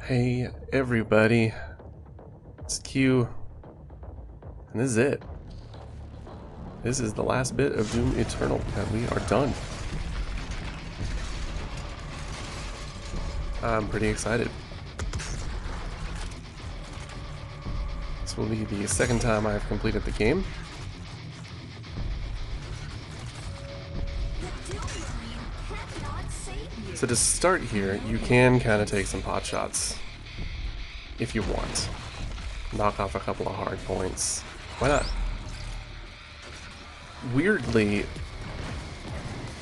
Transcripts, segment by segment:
Hey everybody, it's Q, and this is it. This is the last bit of Doom Eternal, and we are done. I'm pretty excited. This will be the second time I've completed the game. So to start here, you can kind of take some pot shots if you want. Knock off a couple of hard points. Why not? Weirdly,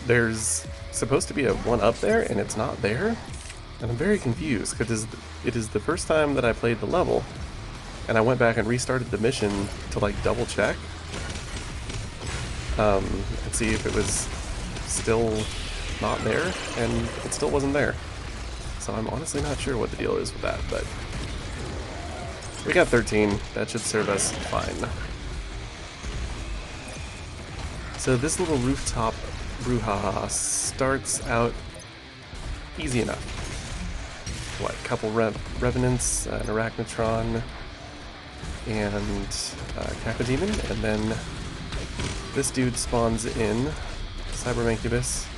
there's supposed to be a one up there, and it's not there. And I'm very confused, because it is the first time that I played the level, and I went back and restarted the mission to like double check and see if it was still not there, and it still wasn't there. So I'm honestly not sure what the deal is with that, but we got 13. That should serve us fine. So this little rooftop brouhaha starts out easy enough. What, a couple revenants, an arachnotron, and Cacodemon, and then this dude spawns in, Cybermancubus.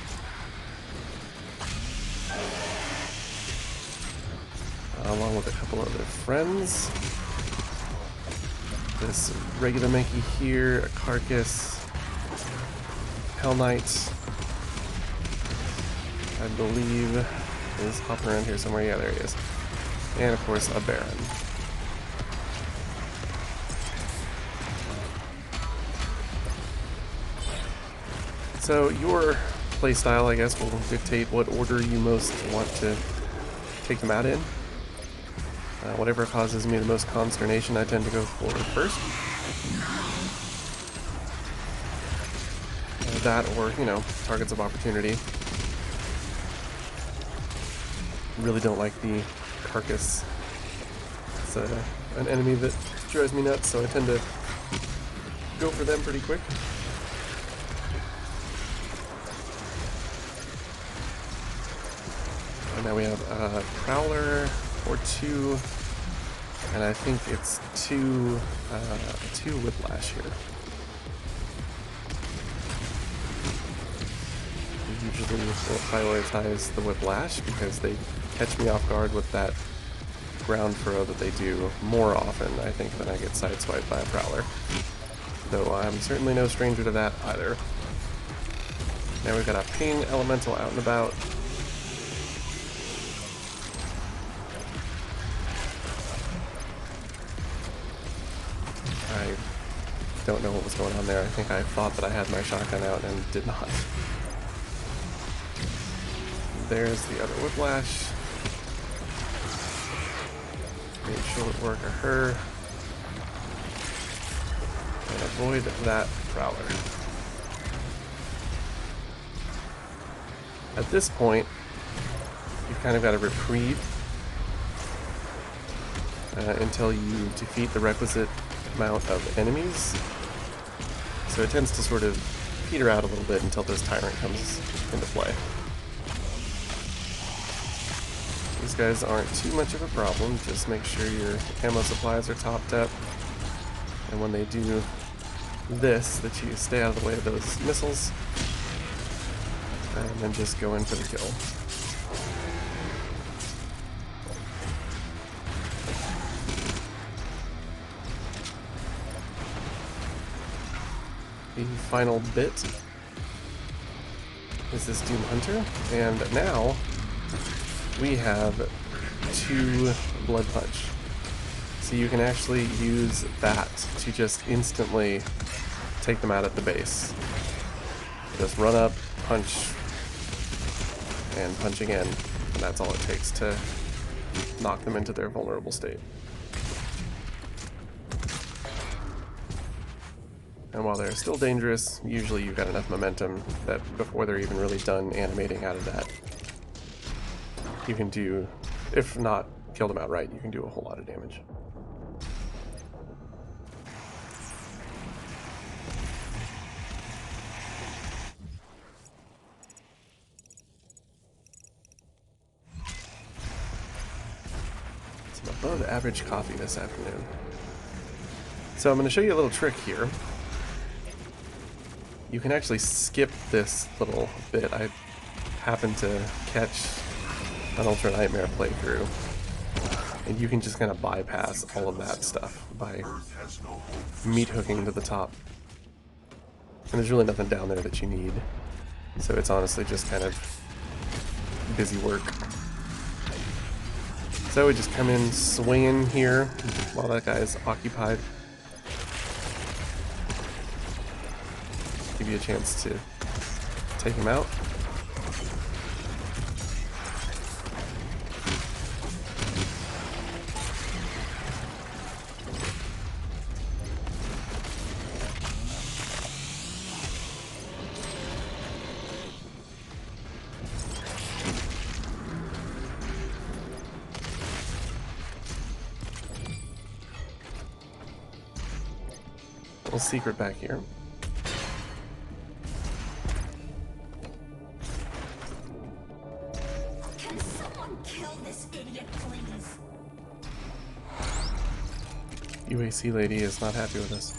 Along with a couple other friends. This regular Mankey here, a Carcass, Hell Knight, I believe is hopping around here somewhere. Yeah, there he is. And of course, a Baron. So your playstyle, I guess, will dictate what order you most want to take them out in. Whatever causes me the most consternation, I tend to go for first. That or, you know, targets of opportunity. Really don't like the Carcass. It's an enemy that drives me nuts, so I tend to go for them pretty quick. And now we have a Prowler or two, and I think it's two Whiplash here. Usually will prioritize the Whiplash because they catch me off guard with that ground throw that they do more often, I think, than I get sideswiped by a Prowler. Though I'm certainly no stranger to that either. Now we've got a Pain Elemental out and about. I don't know what was going on there. I think I thought that I had my shotgun out and did not. There's the other Whiplash. Make short work of her. And avoid that Prowler. At this point, you've kind of got a reprieve until you defeat the requisite amount of enemies. So it tends to sort of peter out a little bit until this Tyrant comes into play. These guys aren't too much of a problem, just make sure your ammo supplies are topped up, and when they do this, that you stay out of the way of those missiles, and then just go in for the kill. The final bit is this Doom Hunter, and now we have 2 Blood Punch. So you can actually use that to just instantly take them out at the base. Just run up, punch, and punch again. And that's all it takes to knock them into their vulnerable state. And while they're still dangerous, usually you've got enough momentum that before they're even really done animating out of that, you can do, if not kill them outright, you can do a whole lot of damage. Above average coffee this afternoon. So I'm going to show you a little trick here. You can actually skip this little bit. I happened to catch an Ultra Nightmare playthrough, and you can just kind of bypass all of that stuff by meat hooking to the top. And there's really nothing down there that you need. So it's honestly just kind of busy work. So we just come in swinging here while that guy is occupied. Give you a chance to take him out. Little secret back here. Can someone kill this idiot, please? UAC lady is not happy with us.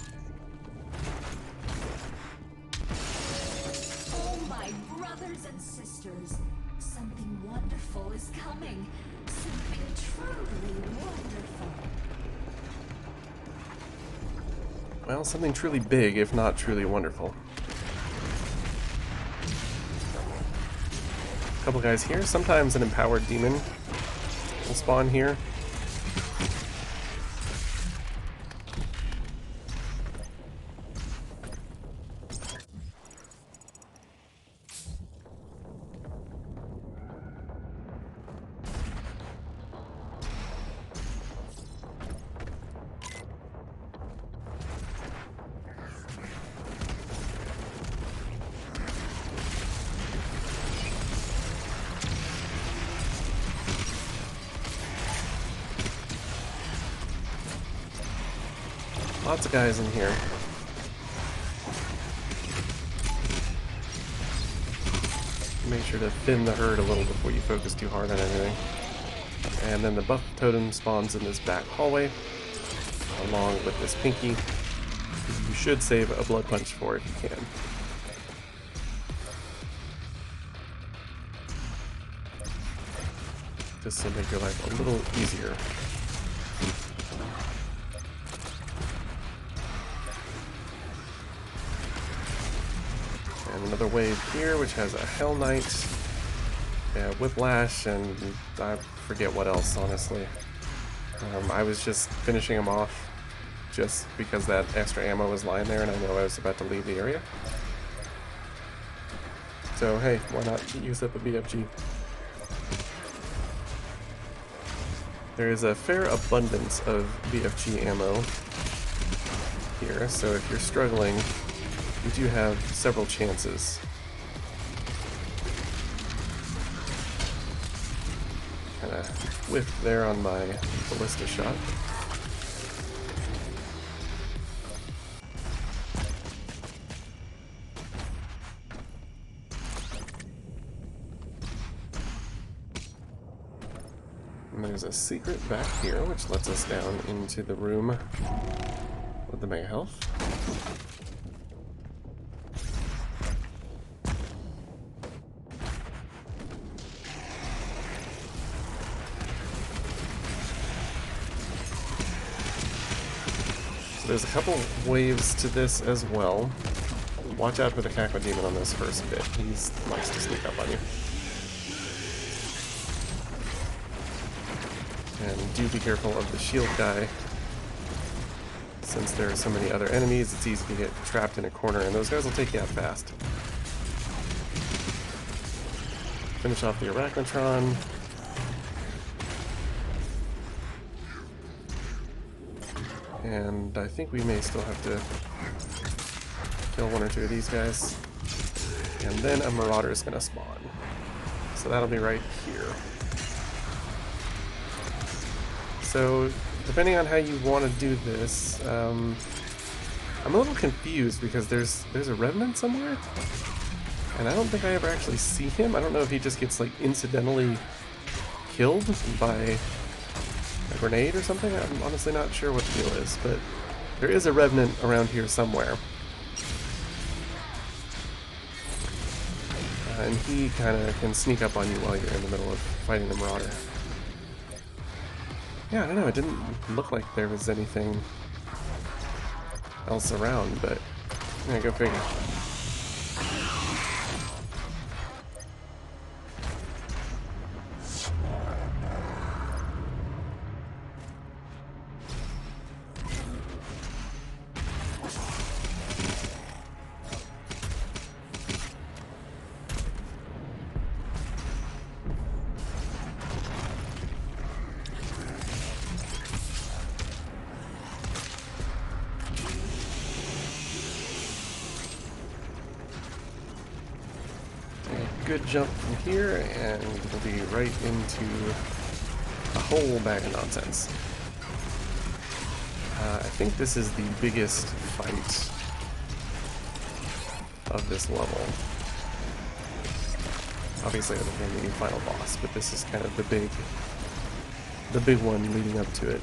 Oh, my brothers and sisters, something wonderful is coming. Something truly wonderful. Well, something truly big, if not truly wonderful. A couple guys here. Sometimes an empowered demon will spawn here. Lots of guys in here. Make sure to thin the herd a little before you focus too hard on anything. And then the buff totem spawns in this back hallway, along with this pinky. You should save a blood punch for it if you can. Just to make your life a little easier. And another wave here, which has a Hell Knight, Whiplash, and I forget what else, honestly. I was just finishing him off just because that extra ammo was lying there and I know I was about to leave the area. So hey, why not use up a BFG? There is a fair abundance of BFG ammo here, so if you're struggling, you do have several chances. Kind of whiffed there on my ballista shot. And there's a secret back here, which lets us down into the room with the mega health. There's a couple waves to this as well. Watch out for the Cacodemon on this first bit. He likes to sneak up on you. And do be careful of the shield guy. Since there are so many other enemies, it's easy to get trapped in a corner, and those guys will take you out fast. Finish off the Arachnotron. And I think we may still have to kill one or two of these guys. And then a Marauder is going to spawn. So that'll be right here. So, depending on how you want to do this, I'm a little confused because there's a Revenant somewhere? And I don't think I ever actually see him. I don't know if he just gets, like, incidentally killed by a grenade or something? I'm honestly not sure what the deal is, but there is a revenant around here somewhere. And he kind of can sneak up on you while you're in the middle of fighting the Marauder. Yeah, I don't know, it didn't look like there was anything else around, but yeah, go figure. Good jump from here, and we'll be right into a whole bag of nonsense. I think this is the biggest fight of this level. Obviously, other than the final boss, but this is kind of the big one leading up to it.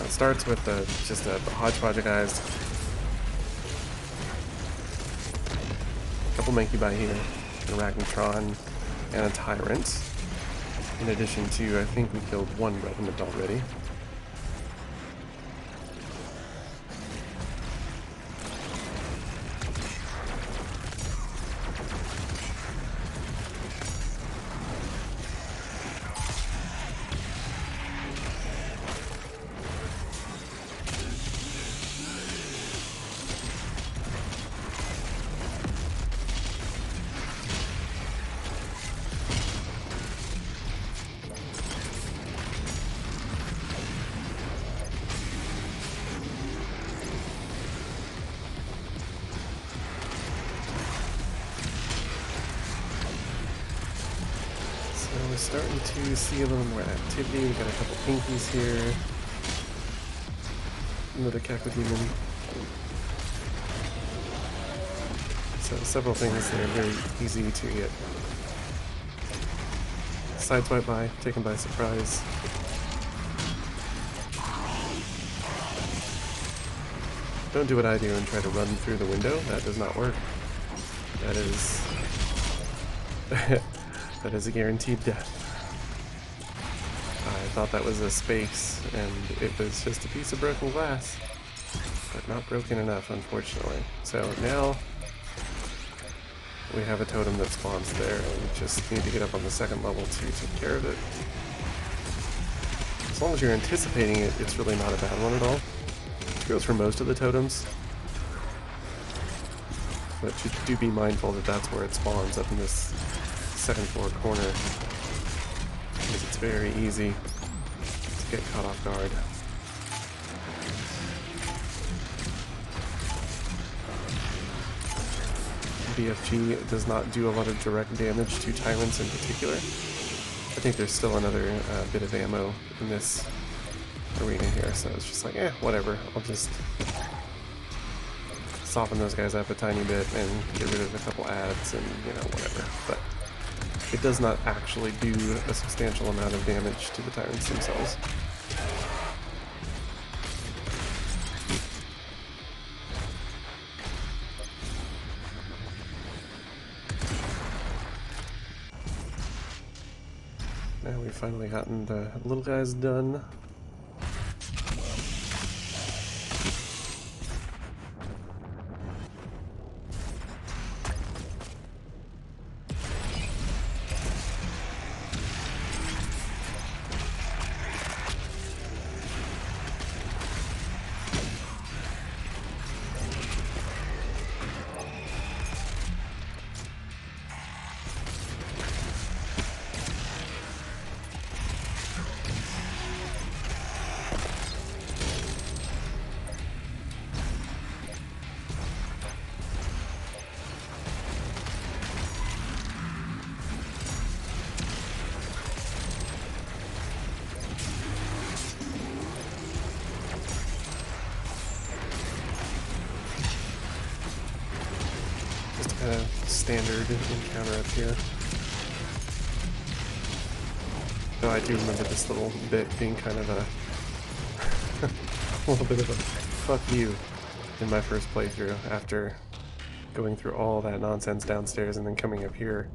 It starts with just a hodgepodge of guys. A couple Mancubi here, an Arachnotron, and a Tyrant. In addition to, I think we killed one Revenant already. We're starting to see a little more activity. We got a couple pinkies here. Another Cacodemon. So several things that are very easy to get sideswiped by, taken by surprise. Don't do what I do and try to run through the window. That does not work. That is that is a guaranteed death. I thought that was a space, and it was just a piece of broken glass, but not broken enough, unfortunately. So now we have a totem that spawns there, and we just need to get up on the second level to take care of it. As long as you're anticipating it, it's really not a bad one at all. It goes for most of the totems, but you do be mindful that that's where it spawns, up in this second floor corner, because it's very easy to get caught off guard. BFG does not do a lot of direct damage to Tyrants in particular. I think there's still another bit of ammo in this arena here, so it's just like, whatever, I'll just soften those guys up a tiny bit and get rid of a couple ads and, whatever. But it does not actually do a substantial amount of damage to the Tyrants themselves. Now we've finally gotten the little guys done. standard encounter up here. Though I do remember this little bit being kind of a little bit of a fuck you in my first playthrough after going through all that nonsense downstairs and then coming up here.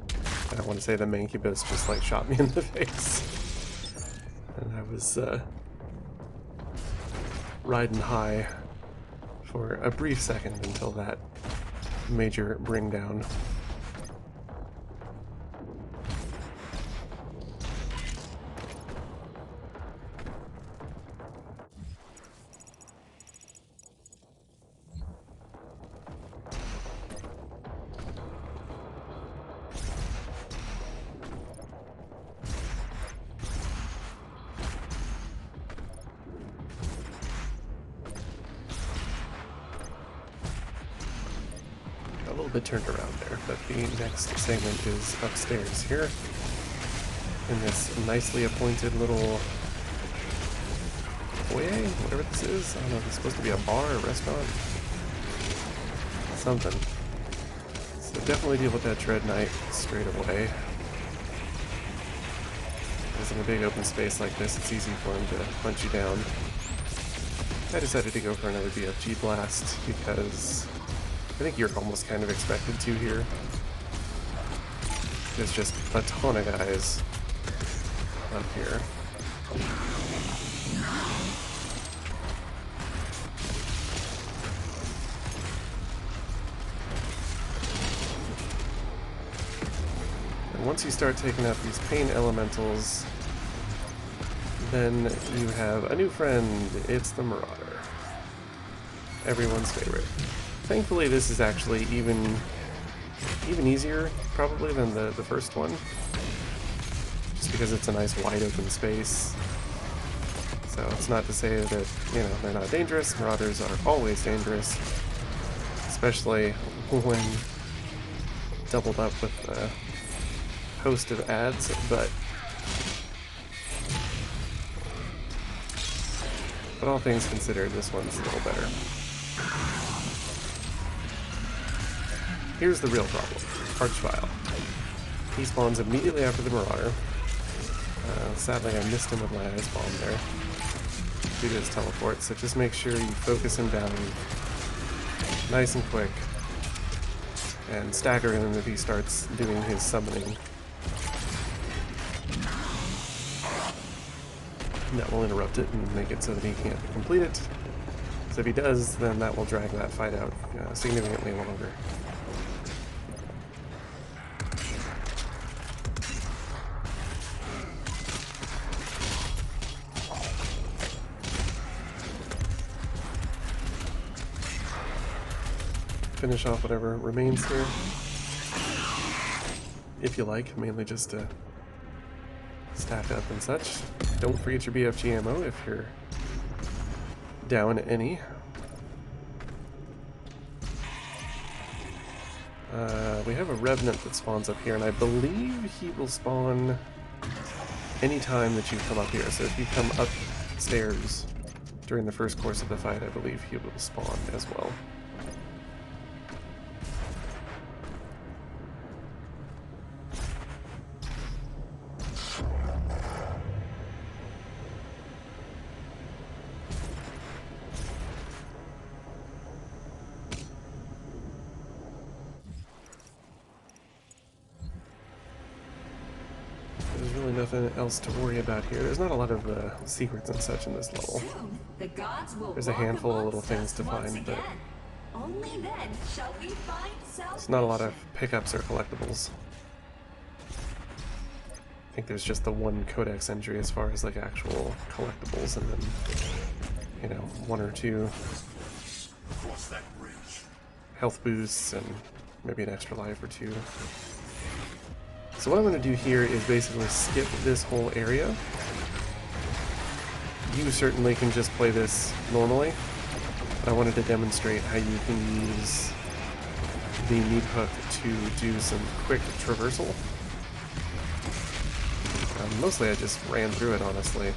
And I want to say the Mancubus just like shot me in the face. And I was riding high for a brief second until that major bring down. A little bit turned around there, but the next segment is upstairs here in this nicely appointed little foyer, whatever this is. I don't know if it's supposed to be a bar or restaurant. Something. So definitely deal with that Dread Knight straight away. Because in a big open space like this, it's easy for him to punch you down. I decided to go for another BFG blast because I think you're almost kind of expected to here. There's just a ton of guys up here. And once you start taking out these pain elementals, then you have a new friend. It's the Marauder. Everyone's favorite. Thankfully, this is actually even easier, probably, than the first one. Just because it's a nice wide open space. So it's not to say that, you know, they're not dangerous. Marauders are always dangerous. Especially when doubled up with a host of ads, but all things considered, this one's a little better. Here's the real problem. Archvile. He spawns immediately after the Marauder. Sadly, I missed him with my ice bomb there due to his teleport, so just make sure you focus him down nice and quick and stagger him if he starts doing his summoning. And that will interrupt it and make it so that he can't complete it. So if he does, then that will drag that fight out significantly longer. Finish off whatever remains here, if you like, mainly just to stack up and such. Don't forget your BFG ammo if you're down any. We have a Revenant that spawns up here, and I believe he will spawn any time that you come up here. So if you come upstairs during the first course of the fight, I believe he will spawn as well. Nothing else to worry about here. There's not a lot of secrets and such in this level. There's a handful of little things to find, but only then shall we find it's not a lot of pickups or collectibles. I think there's just the one codex entry as far as like actual collectibles, and then, you know, one or two health boosts and maybe an extra life or two. So what I'm going to do here is basically skip this whole area. You certainly can just play this normally, but I wanted to demonstrate how you can use the meat hook to do some quick traversal. Mostly I just ran through it, honestly.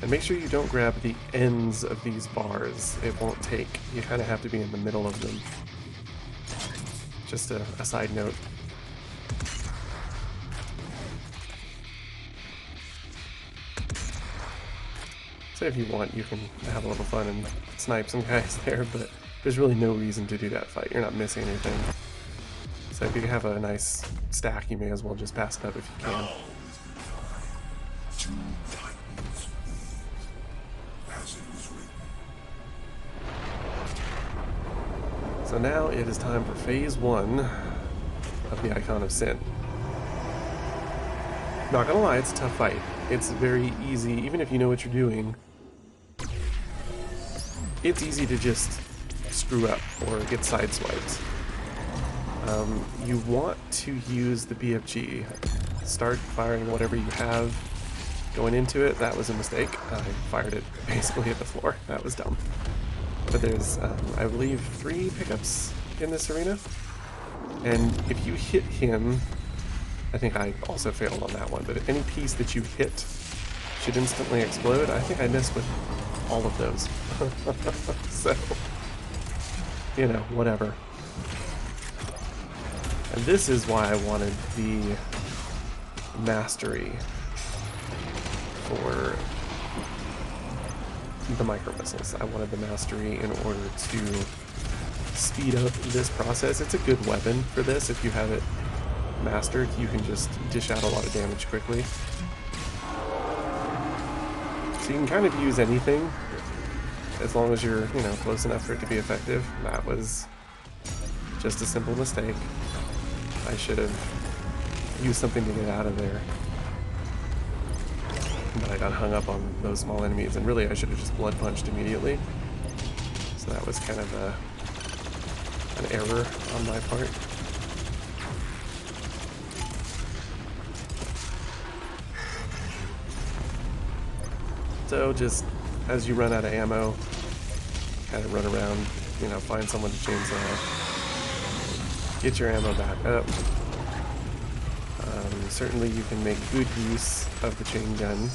And make sure you don't grab the ends of these bars. It won't take. You kind of have to be in the middle of them. Just a side note. So if you want, you can have a little fun and snipe some guys there, but there's really no reason to do that fight. You're not missing anything. So if you have a nice stack, you may as well just pass it up if you can. So now it is time for phase 1 of the Icon of Sin. Not gonna lie, it's a tough fight. It's very easy, even if you know what you're doing. It's easy to just screw up or get sideswiped. You want to use the BFG. Start firing whatever you have going into it. That was a mistake. I fired it basically at the floor. That was dumb. But there's, I believe, 3 pickups in this arena. And if you hit him, I think I also failed on that one, but any piece that you hit should instantly explode. I think I missed with all of those. So, you know, whatever. And this is why I wanted the mastery for the micro missiles. I wanted the mastery in order to speed up this process. It's a good weapon for this. If you have it mastered, you can just dish out a lot of damage quickly. So you can kind of use anything as long as you're, you know, close enough for it to be effective. That was just a simple mistake. I should have used something to get out of there. But I got hung up on those small enemies, and really I should have just blood punched immediately. So that was kind of an error on my part. So just as you run out of ammo, kind of run around, you know, find someone to chainsaw. Get your ammo back up. Certainly you can make good use of the chain gun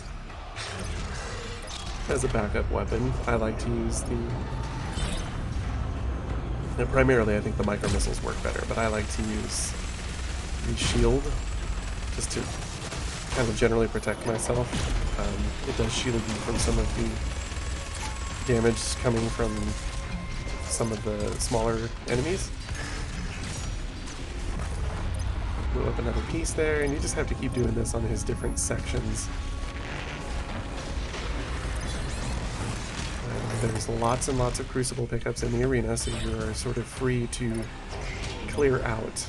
as a backup weapon. I like to use primarily I think the micro missiles work better, but I like to use the shield just to kind of generally protect myself. It does shield you from some of the damage coming from some of the smaller enemies. Blew up another piece there, and you just have to keep doing this on his different sections. There's lots and lots of crucible pickups in the arena, so you're sort of free to clear out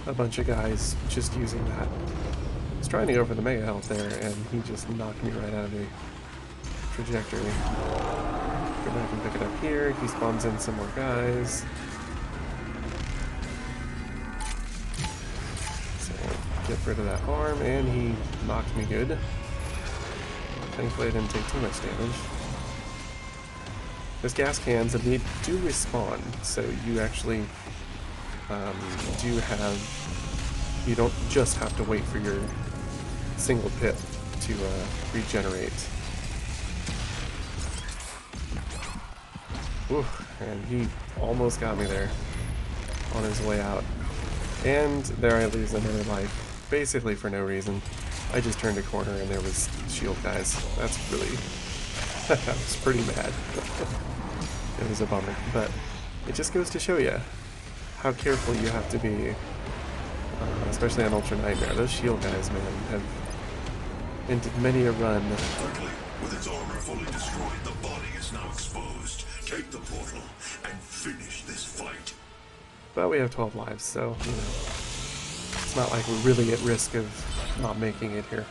a bunch of guys just using that. I was trying to go for the mega health there, and he just knocked me right out of the trajectory. Go back and pick it up here. He spawns in some more guys. Get rid of that arm, and he knocked me good. Thankfully I didn't take too much damage. Those gas cans, they do respawn, so you actually you don't just have to wait for your single pit to regenerate. Oof, and he almost got me there on his way out. And there I lose another life. Basically for no reason. I just turned a corner and there was shield guys. That's really... that was pretty bad. It was a bummer, but it just goes to show you how careful you have to be, especially on Ultra Nightmare. Those shield guys, man, have ended many a run. Quickly, with its armor fully destroyed, the body is now exposed. Take the portal and finish this fight. But we have 12 lives, so, you know, it's not like we're really at risk of not making it here.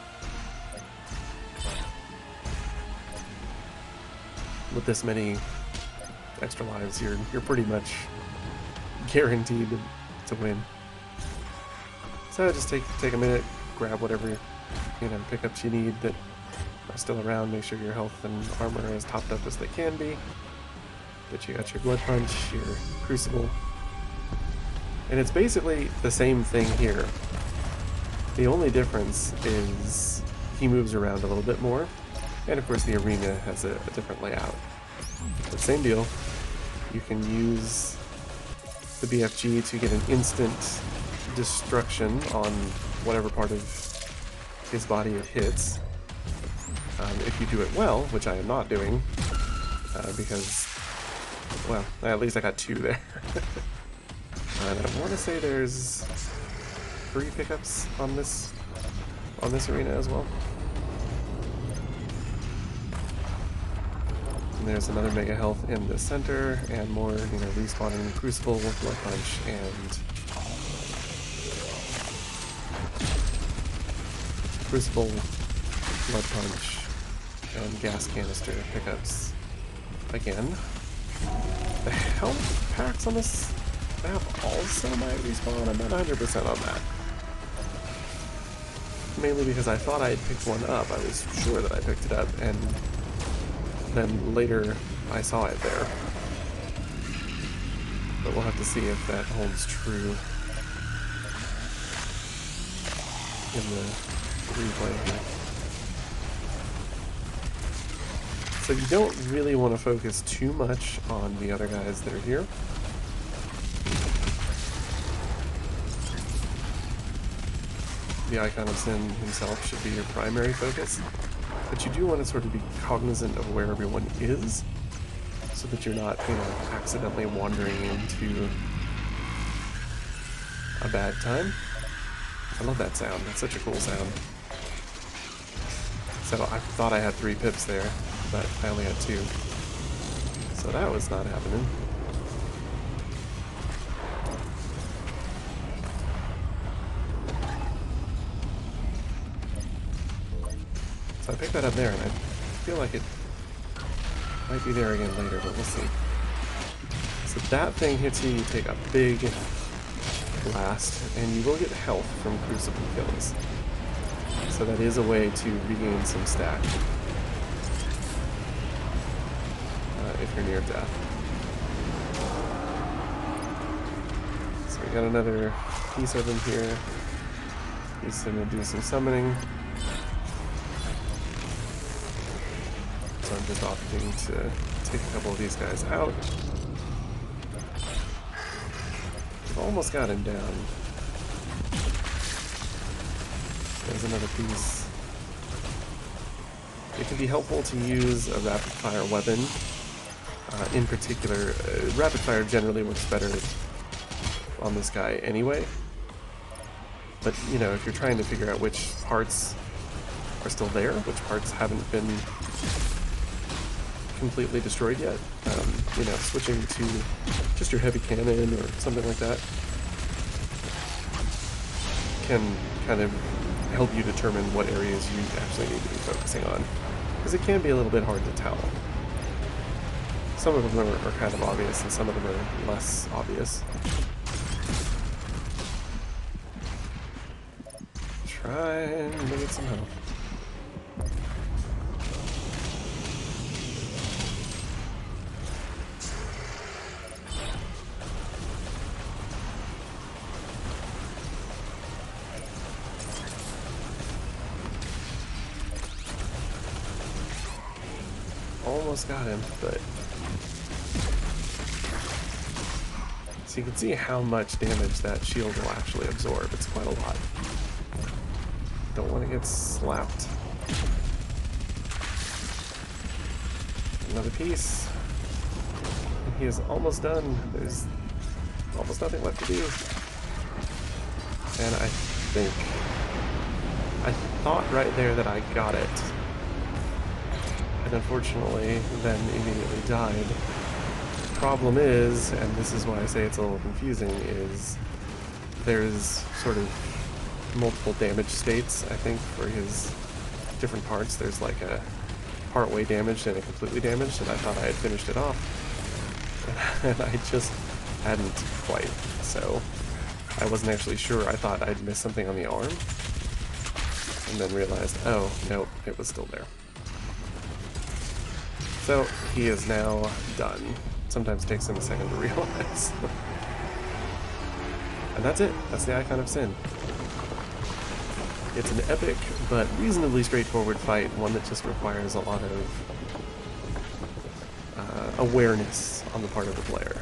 With this many extra lives, you're pretty much guaranteed to win. So just take a minute, grab whatever, you know, pickups you need that are still around. Make sure your health and armor are as topped up as they can be. That you got your blood punch, your crucible. And it's basically the same thing here. The only difference is he moves around a little bit more, and of course the arena has a different layout. But same deal. You can use the BFG to get an instant destruction on whatever part of his body it hits. If you do it well, which I am not doing, because, well, at least I got 2 there. And I want to say there's 3 pickups on this arena as well. And there's another Mega Health in the center, and more, respawning Crucible, Blood Punch, and Crucible, Blood Punch, and Gas Canister pickups again. The health packs on this map also might respawn. I'm not 100% on that. Mainly because I thought I had picked one up. I was sure that I picked it up, and then later I saw it there. But we'll have to see if that holds true in the replay here. So you don't really want to focus too much on the other guys that are here. The Icon of Sin himself should be your primary focus, but you do want to sort of be cognizant of where everyone is, so that you're not, accidentally wandering into a bad time. I love that sound. That's such a cool sound. So I thought I had 3 pips there, but I only had 2. So that was not happening. So I picked that up there, and I feel like it might be there again later, but we'll see. So that thing hits you, you take a big blast, and you will get health from Crucible kills. So that is a way to regain some stack if you're near death. So we got another piece of him here. He's going to do some summoning. So I'm just opting to take a couple of these guys out. We've almost got him down. There's another piece. It can be helpful to use a rapid fire weapon. In particular, rapid fire generally works better on this guy anyway. But, if you're trying to figure out which parts are still there, which parts haven't been completely destroyed yet, switching to just your heavy cannon or something like that can kind of help you determine what areas you actually need to be focusing on, because it can be a little bit hard to tell. Some of them are kind of obvious, and some of them are less obvious. Trying to get some help. Almost got him, but... So you can see how much damage that shield will actually absorb. It's quite a lot. Don't want to get slapped. Another piece. And he is almost done. There's almost nothing left to do. And I thought right there that I got it. And unfortunately, then immediately died. The problem is, and this is why I say it's a little confusing, is there's sort of multiple damage states, I think, for his different parts. There's like a partway damaged and a completely damaged, and I thought I had finished it off. And I just hadn't quite, so I wasn't actually sure. I thought I'd missed something on the arm, and then realized, oh, nope, it was still there. So, he is now done. Sometimes it takes him a second to realize. And that's it. That's the Icon of Sin. It's an epic, but reasonably straightforward fight, one that just requires a lot of awareness on the part of the player.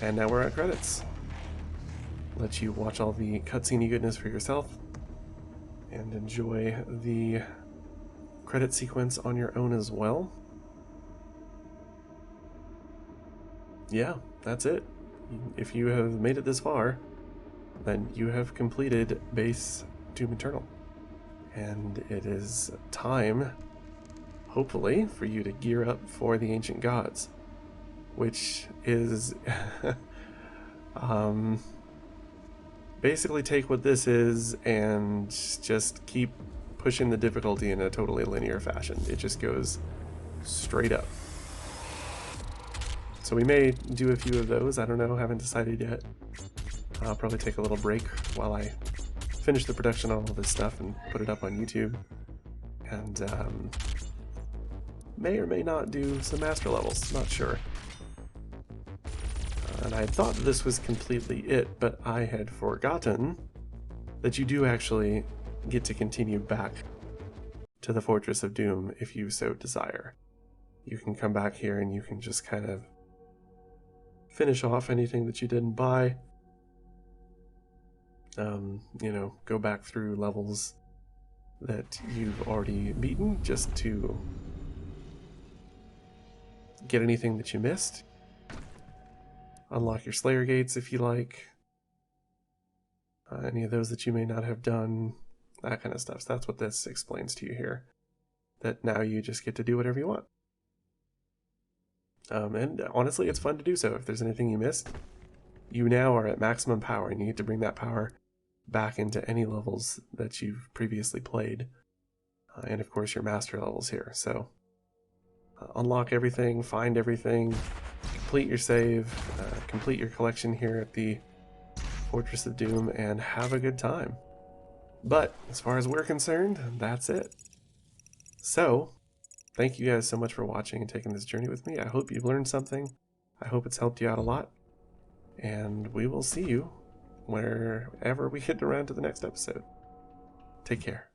And now we're at credits. Let you watch all the cutscene goodness for yourself and enjoy the credit sequence on your own as well. Yeah, that's it. If you have made it this far, then you have completed base Doom Eternal. And it is time, hopefully, for you to gear up for the Ancient Gods, which is basically take what this is and just keep pushing the difficulty in a totally linear fashion. It just goes straight up. So we may do a few of those. I don't know, haven't decided yet. I'll probably take a little break while I finish the production on all this stuff and put it up on YouTube. And may or may not do some master levels, not sure. And I thought this was completely it, but I had forgotten that you do actually get to continue back to the Fortress of Doom if you so desire. You can come back here and you can just kind of finish off anything that you didn't buy. You know, go back through levels that you've already beaten just to get anything that you missed. Unlock your Slayer Gates if you like. Any of those that you may not have done. That kind of stuff. So that's what this explains to you here. That now you just get to do whatever you want. And honestly, it's fun to do so. If there's anything you missed, you now are at maximum power, and you get to bring that power back into any levels that you've previously played. And of course, your master levels here. So unlock everything, find everything, complete your save, complete your collection here at the Fortress of Doom, and have a good time. But as far as we're concerned, that's it. So, thank you guys so much for watching and taking this journey with me. I hope you've learned something. I hope it's helped you out a lot. And we will see you wherever we get around to the next episode. Take care.